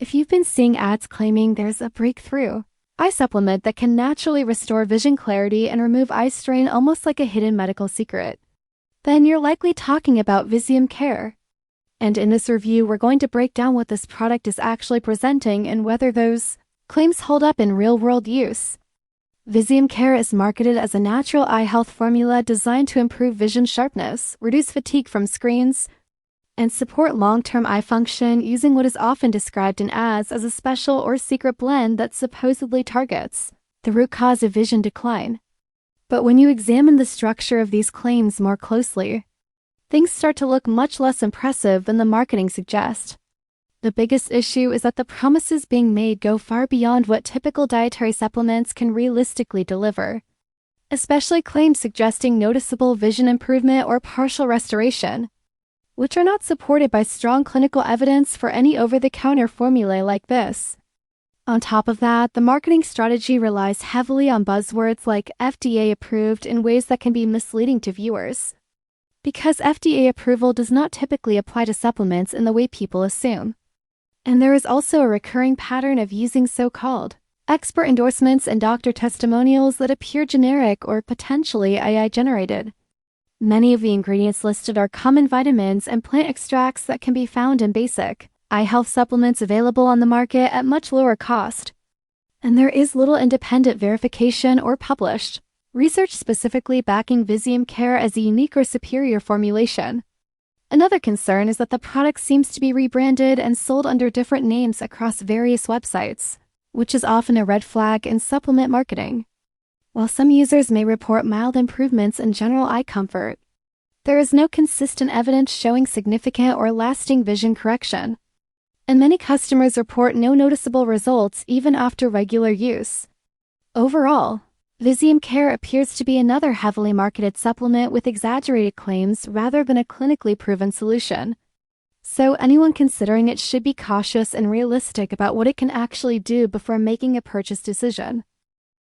If you've been seeing ads claiming there's a breakthrough eye supplement that can naturally restore vision clarity and remove eye strain almost like a hidden medical secret, then you're likely talking about Visium Care. And in this review, we're going to break down what this product is actually presenting and whether those claims hold up in real-world use. Visium Care is marketed as a natural eye health formula designed to improve vision sharpness, reduce fatigue from screens, and support long-term eye function using what is often described in ads as a special or secret blend that supposedly targets the root cause of vision decline. But when you examine the structure of these claims more closely, things start to look much less impressive than the marketing suggests. The biggest issue is that the promises being made go far beyond what typical dietary supplements can realistically deliver, especially claims suggesting noticeable vision improvement or partial restoration, which are not supported by strong clinical evidence for any over-the-counter formulae like this. On top of that, the marketing strategy relies heavily on buzzwords like FDA approved in ways that can be misleading to viewers, because FDA approval does not typically apply to supplements in the way people assume. And there is also a recurring pattern of using so-called expert endorsements and doctor testimonials that appear generic or potentially AI-generated. Many of the ingredients listed are common vitamins and plant extracts that can be found in basic eye health supplements available on the market at much lower cost. And there is little independent verification or published research specifically backing Visium Care as a unique or superior formulation. Another concern is that the product seems to be rebranded and sold under different names across various websites, which is often a red flag in supplement marketing. While some users may report mild improvements in general eye comfort, there is no consistent evidence showing significant or lasting vision correction, and many customers report no noticeable results even after regular use. Overall, Visium Care appears to be another heavily marketed supplement with exaggerated claims rather than a clinically proven solution. So anyone considering it should be cautious and realistic about what it can actually do before making a purchase decision.